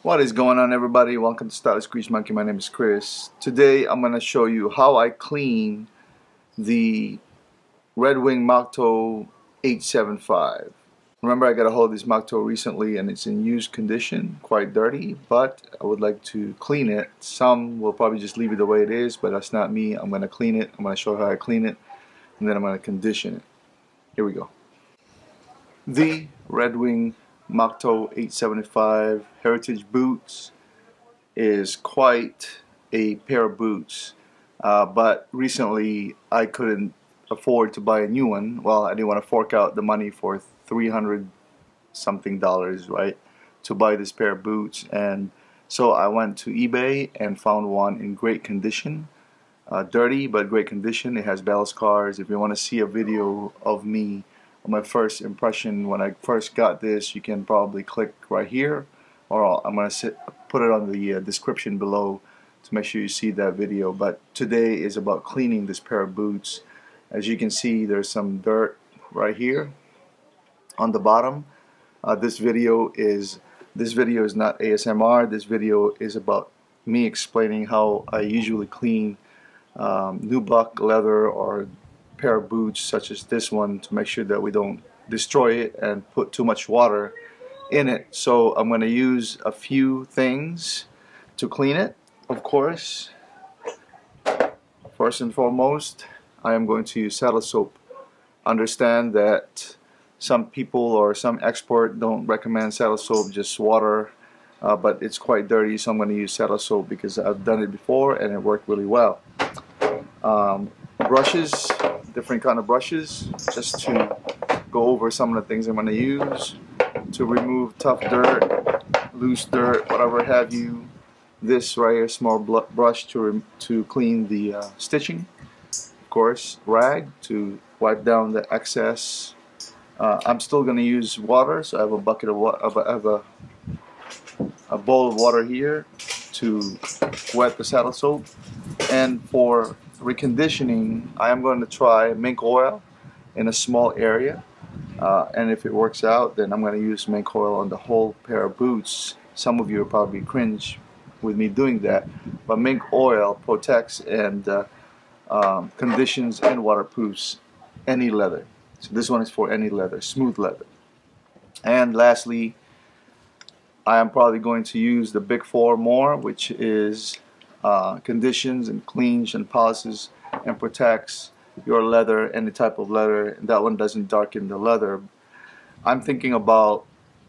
What is going on, everybody? Welcome to Stylish Grease Monkey. My name is Chris. Today I'm going to show you how I clean the Red Wing Moc Toe 875. Remember, I got a hold of this Moc Toe recently and it's in used condition, quite dirty, but I would like to clean it. Some will probably just leave it the way it is, but that's not me. I'm going to clean it. I'm going to show how I clean it, and then I'm going to condition it. Here we go. The Red Wing Moc Toe 875 Heritage Boots is quite a pair of boots, but recently I couldn't afford to buy a new one. Well, I didn't want to fork out the money for $300 something, right, to buy this pair of boots, and so I went to eBay and found one in great condition. Dirty but great condition. It has battle scars. If you want to see a video of me, my first impression when I first got this, you can probably click right here, or I'm going to put it on the description below to make sure you see that video. But today is about cleaning this pair of boots. As you can see, there's some dirt right here on the bottom. This video is not ASMR. This video is about me explaining how I usually clean nubuck leather or pair of boots such as this one, to make sure that we don't destroy it and put too much water in it. So I'm going to use a few things to clean it. Of course, first and foremost, I am going to use saddle soap. Understand that some people or some expert don't recommend saddle soap, just water, but it's quite dirty, so I'm going to use saddle soap because I've done it before and it worked really well. Brushes, different kind of brushes, just to go over some of the things I'm going to use to remove tough dirt, loose dirt, whatever have you. This right here, small brush to clean the stitching. Of course, rag to wipe down the excess. I'm still going to use water, so I have a bucket of water. I have a bowl of water here to wet the saddle soap. And for reconditioning, I am going to try mink oil in a small area, and if it works out, then I'm going to use mink oil on the whole pair of boots. Some of you will probably cringe with me doing that, but mink oil protects and conditions and waterproofs any leather. So this one is for any leather, smooth leather. And lastly, I am probably going to use the Big 4 more, which is conditions and cleans and polishes and protects your leather, any type of leather, and that one doesn't darken the leather. I'm thinking about,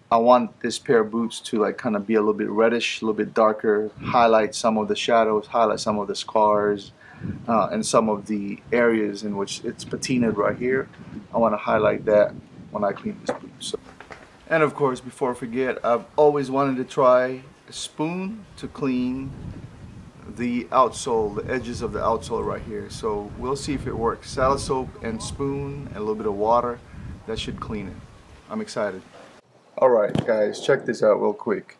I want this pair of boots to like kind of be a little bit reddish, a little bit darker, highlight some of the shadows, highlight some of the scars, and some of the areas in which it's patinaed right here. I want to highlight that when I clean this boot. So, and of course, before I forget, I've always wanted to try a spoon to clean the outsole, the edges of the outsole right here. So we'll see if it works. Saddle soap and spoon and a little bit of water, that should clean it. I'm excited. Alright guys, check this out real quick.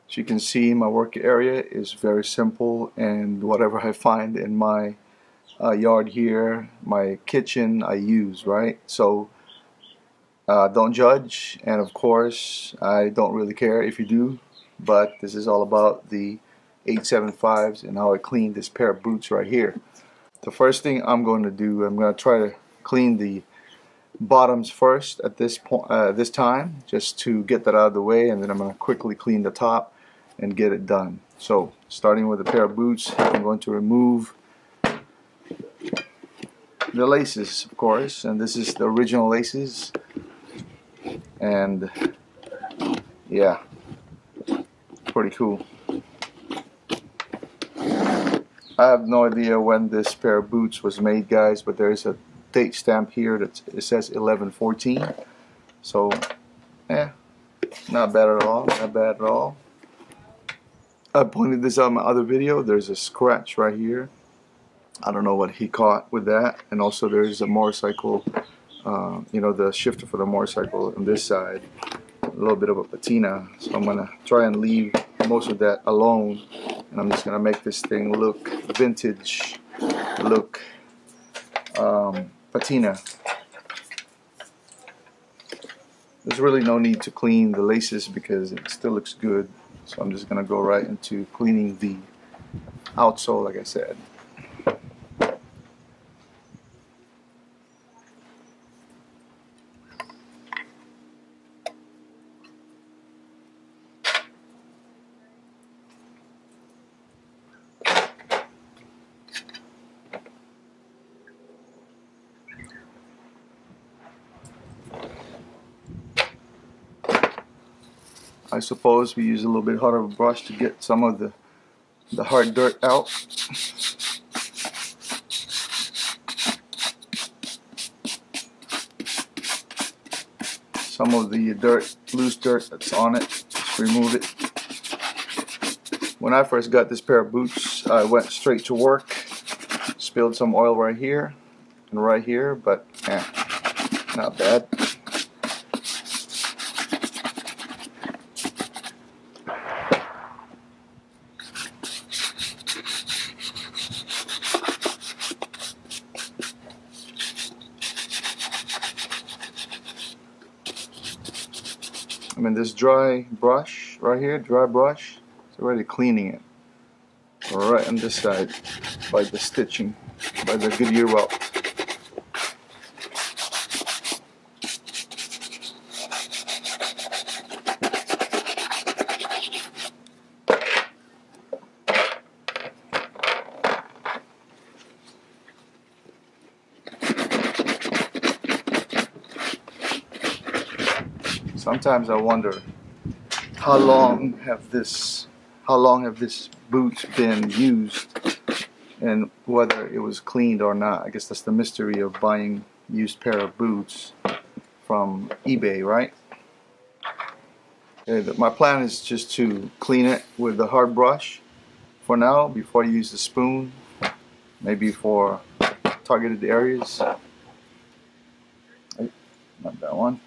As you can see, my work area is very simple, and whatever I find in my yard here, my kitchen, I use, right? So don't judge, and of course I don't really care if you do, but this is all about the 875s and how I clean this pair of boots right here. The first thing I'm going to do, I'm going to try to clean the bottoms first at this point, this time, just to get that out of the way, and then I'm going to quickly clean the top and get it done. So starting with a pair of boots, I'm going to remove the laces, of course, and this is the original laces, and yeah, pretty cool. I have no idea when this pair of boots was made, guys, but there is a date stamp here that it says 11/14. So, not bad at all. Not bad at all. I pointed this out in my other video. There's a scratch right here. I don't know what he caught with that. And also there's a motorcycle, you know, the shifter for the motorcycle on this side. A little bit of a patina. So I'm gonna try and leave most of that alone, and I'm just gonna make this thing look vintage, look patina. There's really no need to clean the laces because it still looks good So I'm just going to go right into cleaning the outsole, like I said. I suppose we use a little bit harder brush to get some of the hard dirt out. Some of the dirt, loose dirt that's on it, just remove it. When I first got this pair of boots, I went straight to work, spilled some oil right here and right here, but not bad. I mean, this dry brush right here, dry brush, it's already cleaning it. Right on this side, by the stitching, by the Goodyear welt. Sometimes I wonder how long have these boots been used and whether it was cleaned or not. I guess that's the mystery of buying used pair of boots from eBay, right? Okay, my plan is just to clean it with the hard brush for now before I use the spoon, maybe for targeted areas. Not that one.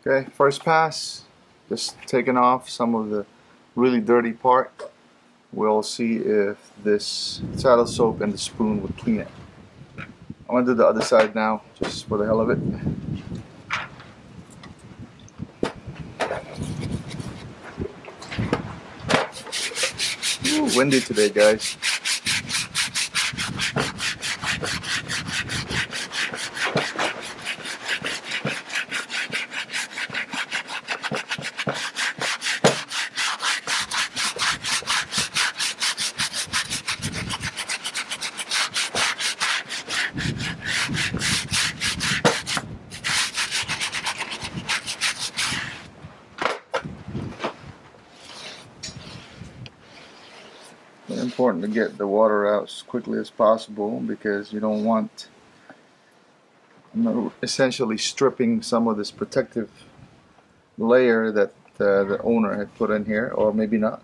Okay, first pass, just taking off some of the really dirty part. We'll see if this saddle soap and the spoon would clean it. I'm gonna do the other side now, just for the hell of it. Ooh, windy today, guys. It's important to get the water out as quickly as possible because you don't want essentially stripping some of this protective layer that the owner had put in here, or maybe not.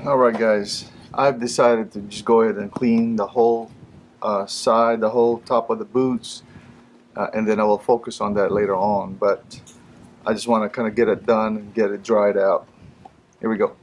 Alright guys, I've decided to just go ahead and clean the whole side, the whole top of the boots, and then I will focus on that later on, but I just want to kind of get it done and get it dried out. Here we go.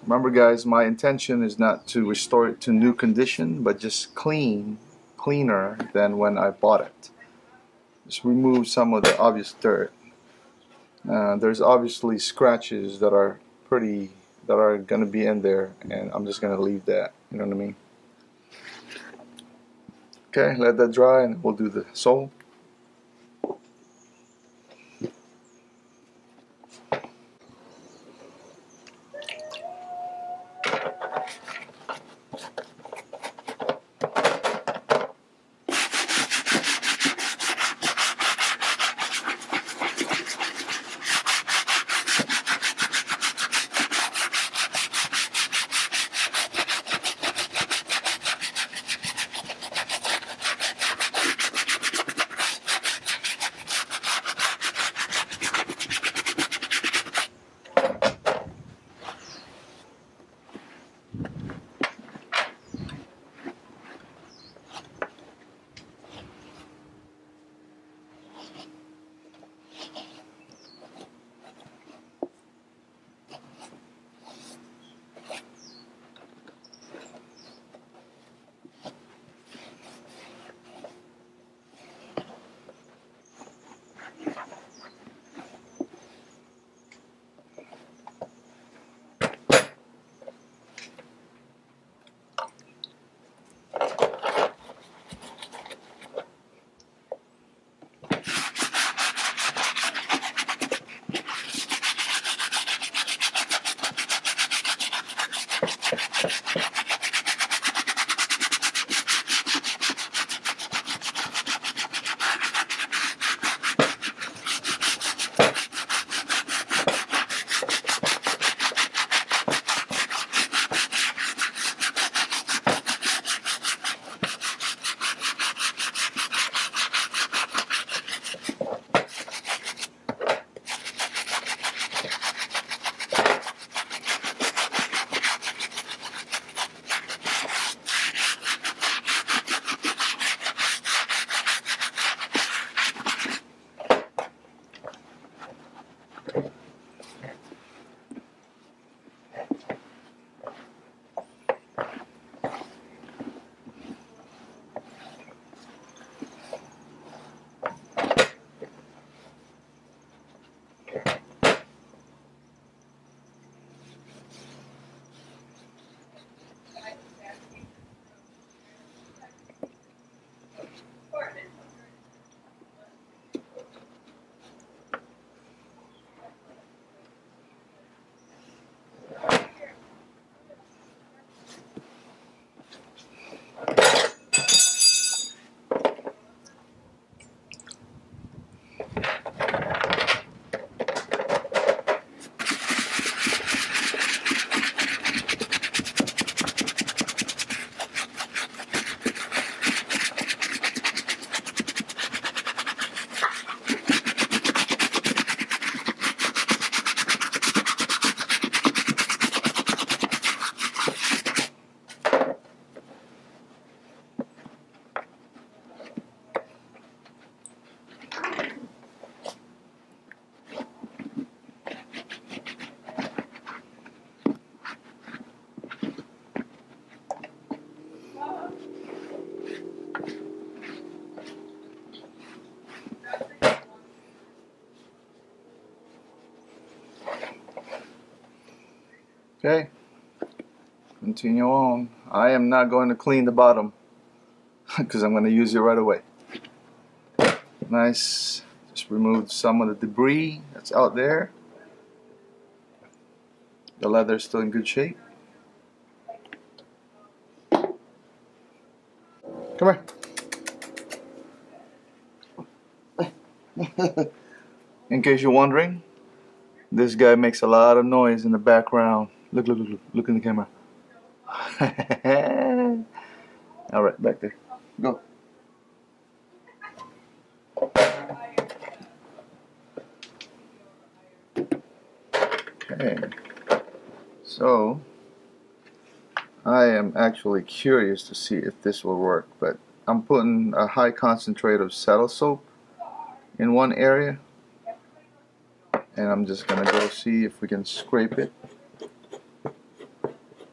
Remember guys, my intention is not to restore it to new condition, but just cleaner than when I bought it. Just remove some of the obvious dirt. There's obviously scratches that are going to be in there, and I'm just going to leave that, you know what I mean? Okay, let that dry and we'll do the sole. Okay, continue on. I am not going to clean the bottom because I'm going to use it right away. Nice. Just remove some of the debris that's out there. The leather is still in good shape. Come here. In case you're wondering, this guy makes a lot of noise in the background. Look, look, look, look, look in the camera. Alright, back there. Go. Okay. So, I am actually curious to see if this will work, but I'm putting a high concentrate of saddle soap in one area, and I'm just gonna go see if we can scrape it.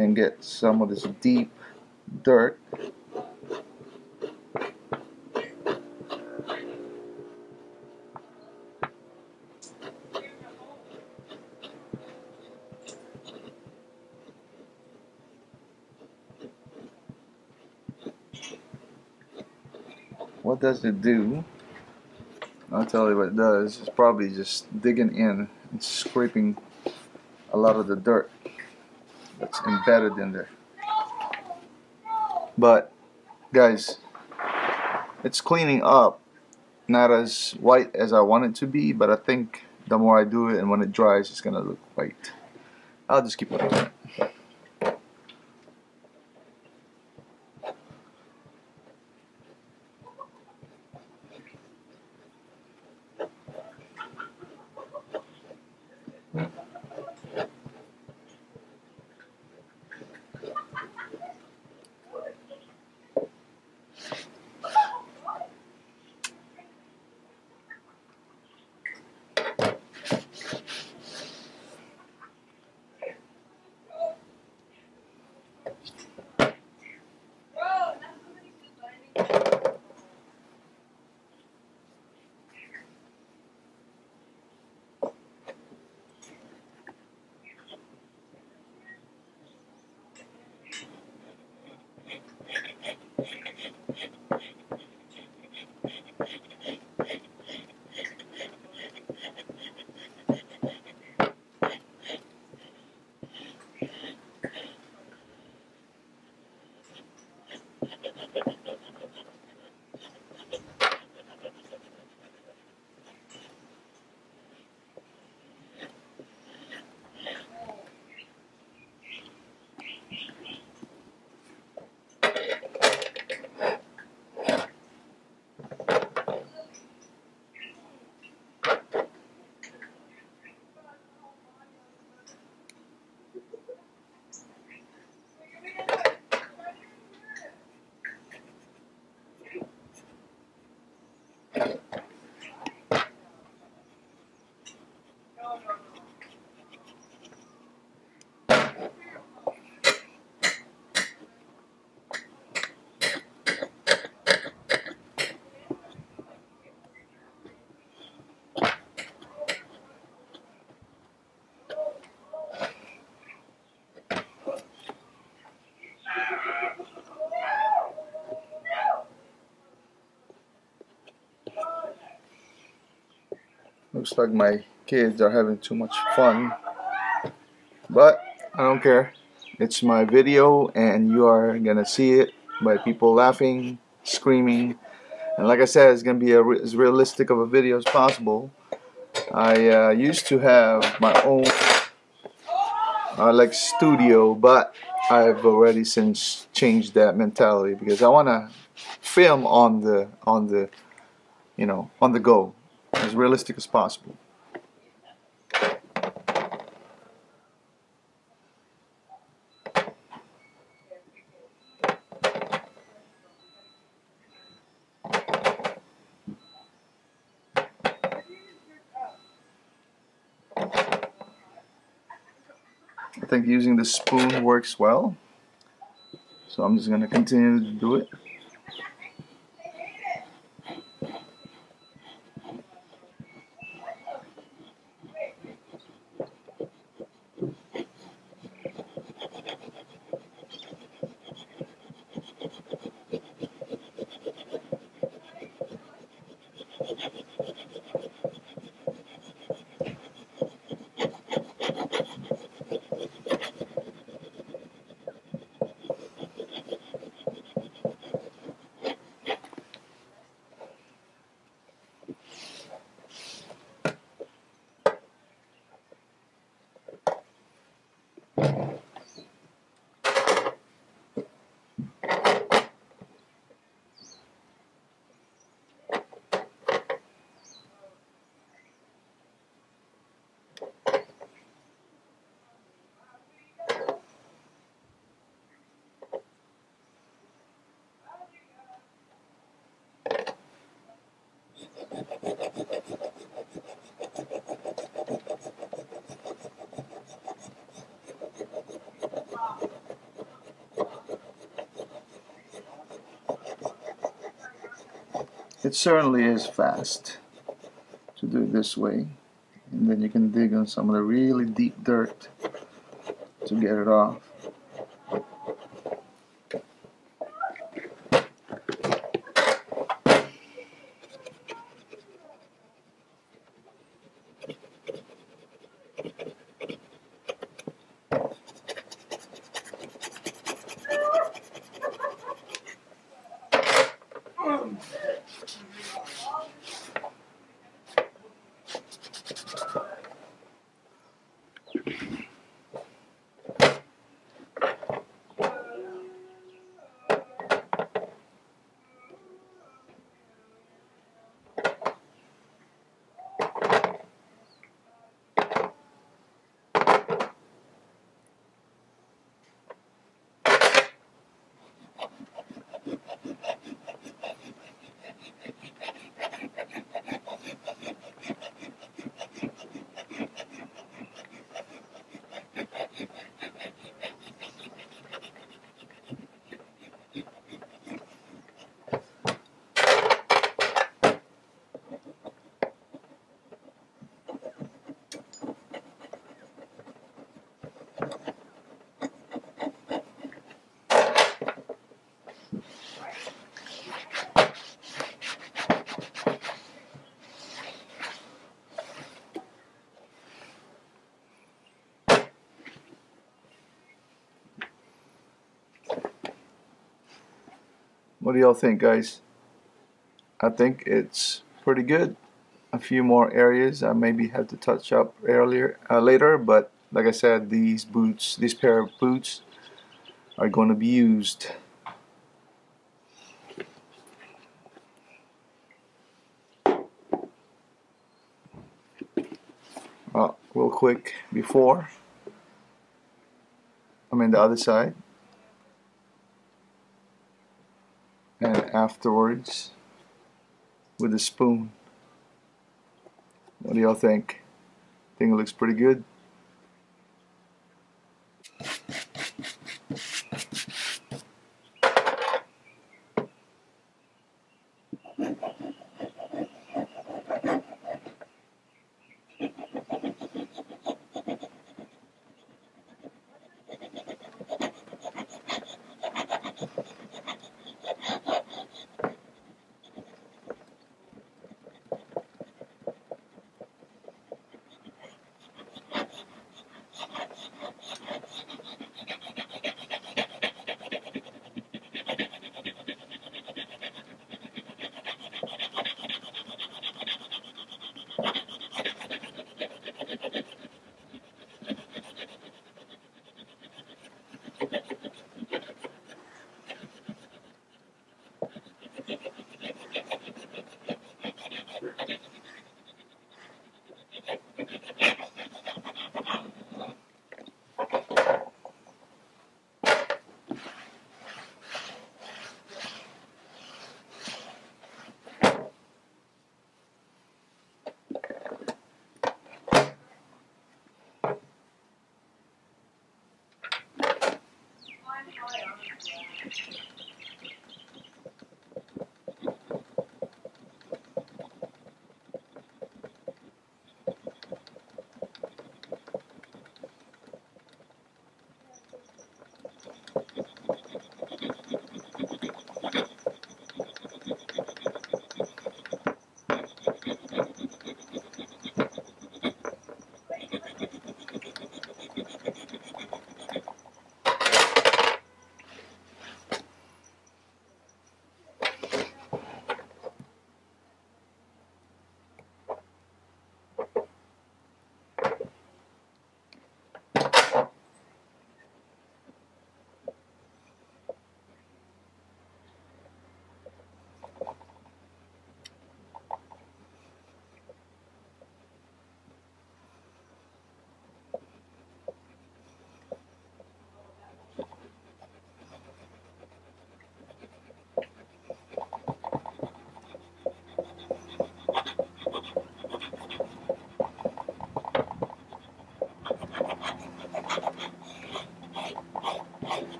and get some of this deep dirt. What does it do? I'll tell you what it does. It's probably just digging in and scraping a lot of the dirt that's embedded in there. But guys, it's cleaning up. Not as white as I want it to be, but I think the more I do it and when it dries, it's gonna look white. I'll just keep working on it. Looks like my kids are having too much fun, but I don't care. It's my video and you are gonna see it by people laughing, screaming, and like I said, it's gonna be as realistic of a video as possible. I used to have my own like studio, but I've already since changed that mentality because I wanna film on the on the go, as realistic as possible. I think using the spoon works well, so I'm just going to continue to do it. It certainly is fast to do it this way, and then you can dig on some of the really deep dirt to get it off. What do y'all think, guys? I think it's pretty good. A few more areas I maybe had to touch up later, but like I said, these pair of boots are going to be used. Real quick before, the other side, and afterwards with a spoon. What do y'all think? Think it looks pretty good?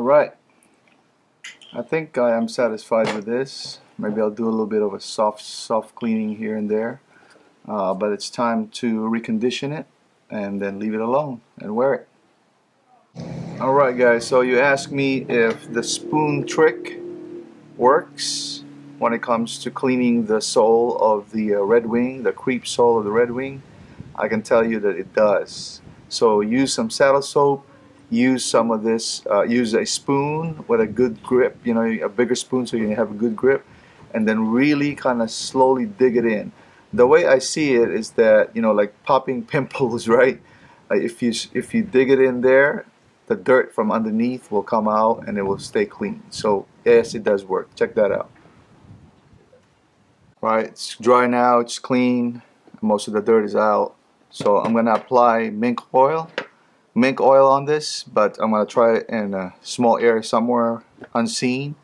Alright, I think I am satisfied with this. Maybe I'll do a little bit of a soft cleaning here and there. But it's time to recondition it and then leave it alone and wear it. Alright guys, so you asked me if the spoon trick works when it comes to cleaning the sole of the Red Wing, the creep sole of the Red Wing. I can tell you that it does. So use some saddle soap, use some of this, use a spoon with a good grip, you know, a bigger spoon so you can have a good grip, and then really kind of slowly dig it in. The way I see it is that, you know, like popping pimples, right? If you dig it in there, the dirt from underneath will come out and it will stay clean. So yes, it does work. Check that out. Right, it's dry now, it's clean, most of the dirt is out. So I'm gonna apply mink oil on this, but I'm gonna try it in a small area somewhere unseen.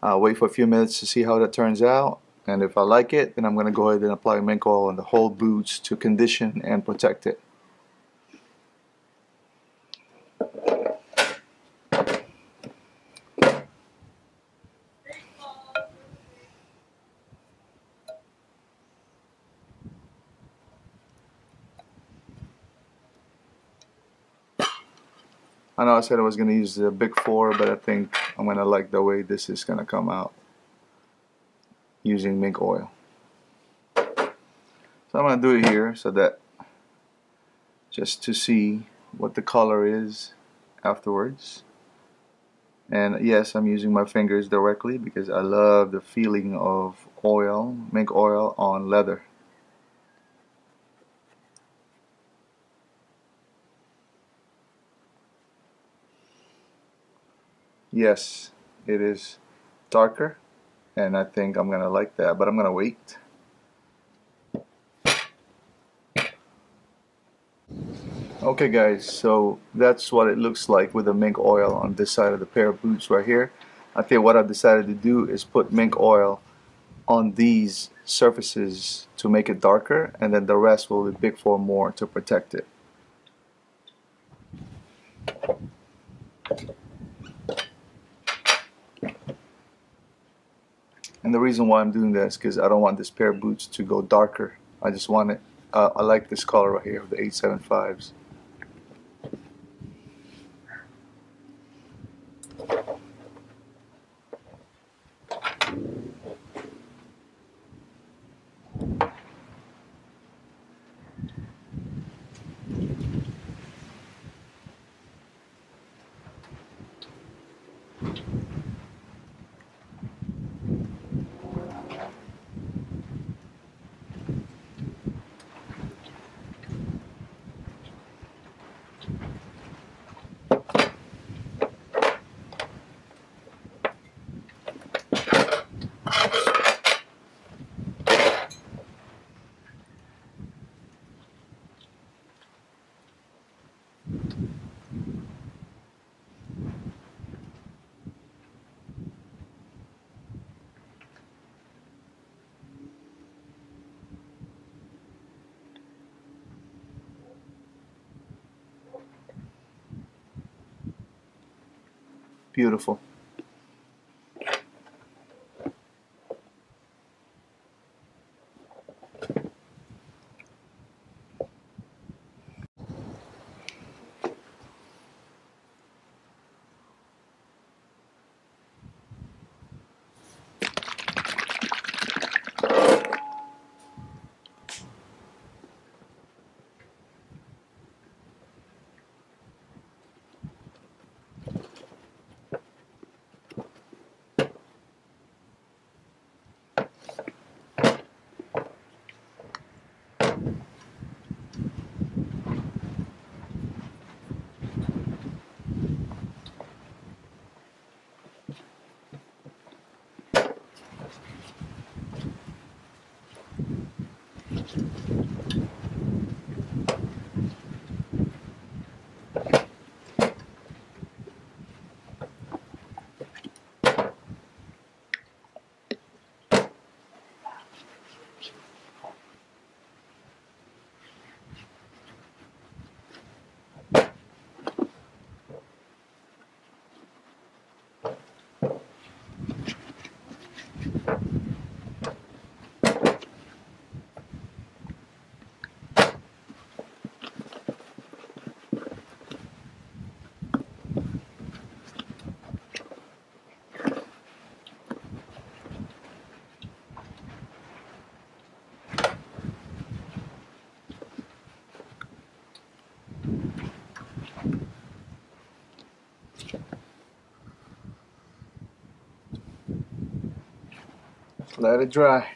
Wait for a few minutes to see how that turns out, and if I like it, then I'm gonna go ahead and apply mink oil on the whole boots to condition and protect it. I know I said I was going to use the Big 4, but I think I'm going to like the way this is going to come out using mink oil. So I'm going to do it here so that just to see what the color is afterwards. And yes, I'm using my fingers directly because I love the feeling of oil, mink oil on leather. Yes, it is darker, and I think I'm gonna like that, but I'm gonna wait. Okay guys, so that's what it looks like with the mink oil on this side of the pair of boots right here. I think what I've decided to do is put mink oil on these surfaces to make it darker, and then the rest will be Big 4 more to protect it. And the reason why I'm doing that is because I don't want this pair of boots to go darker. I just want it, I like this color right here of the 875s. Beautiful. Let it dry.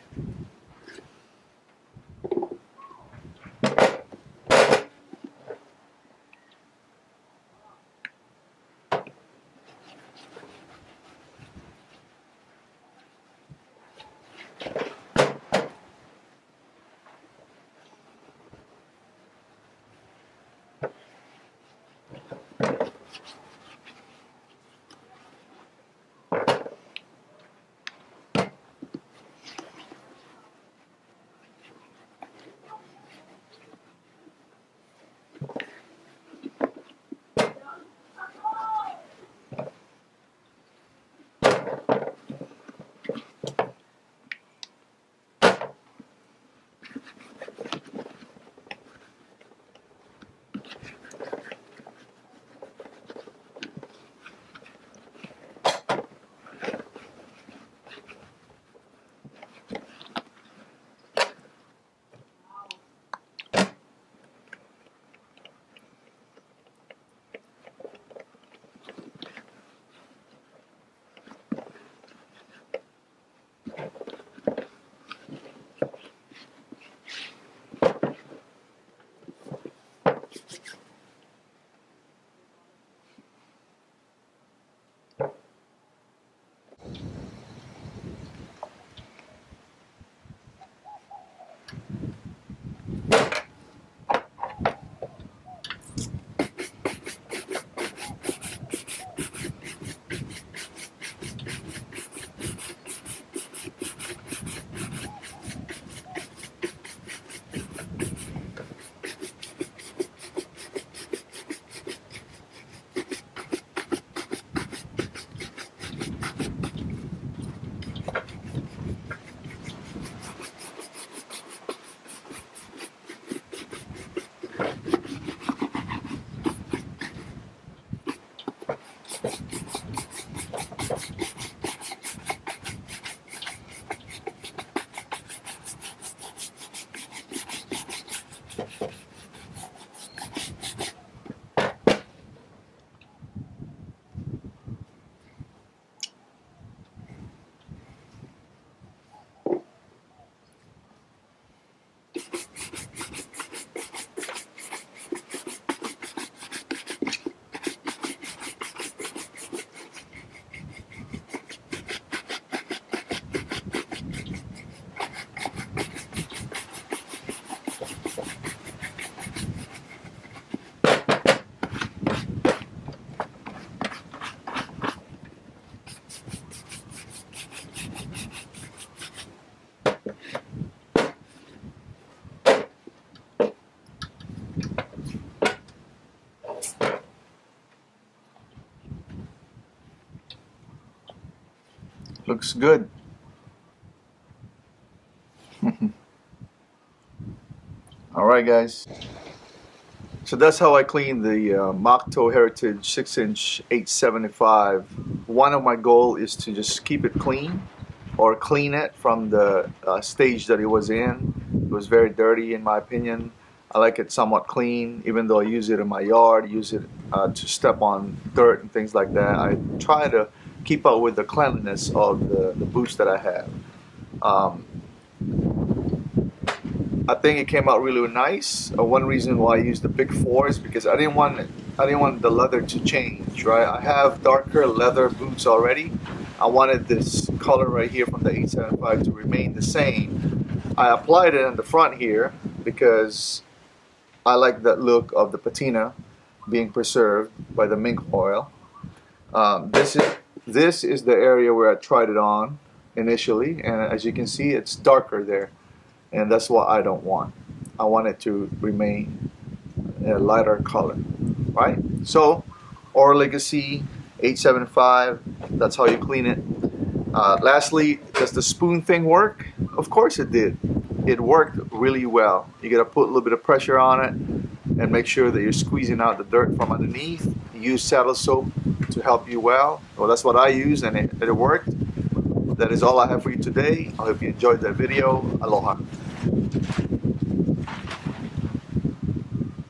Looks good. Alright guys, so that's how I clean the Moc Toe Heritage 6-inch 875. One of my goal is to just keep it clean, or clean it from the stage that it was in. It was very dirty in my opinion. I like it somewhat clean, even though I use it in my yard, use it to step on dirt and things like that. I try to keep up with the cleanliness of the boots that I have. I think it came out really nice. One reason why I used the big 4 is because I didn't want the leather to change, right? I have darker leather boots already. I wanted this color right here from the 875 to remain the same. I applied it in the front here because I like that look of the patina being preserved by the mink oil. This is the area where I tried it on initially, and as you can see, it's darker there. And that's what I don't want. I want it to remain a lighter color, right? So, Oral Legacy 875, that's how you clean it. Lastly, does the spoon thing work? Of course it did. It worked really well. You gotta put a little bit of pressure on it and make sure that you're squeezing out the dirt from underneath. Use saddle soap to help you well. Well, that's what I use, and it worked. That is all I have for you today. I hope you enjoyed that video. Aloha.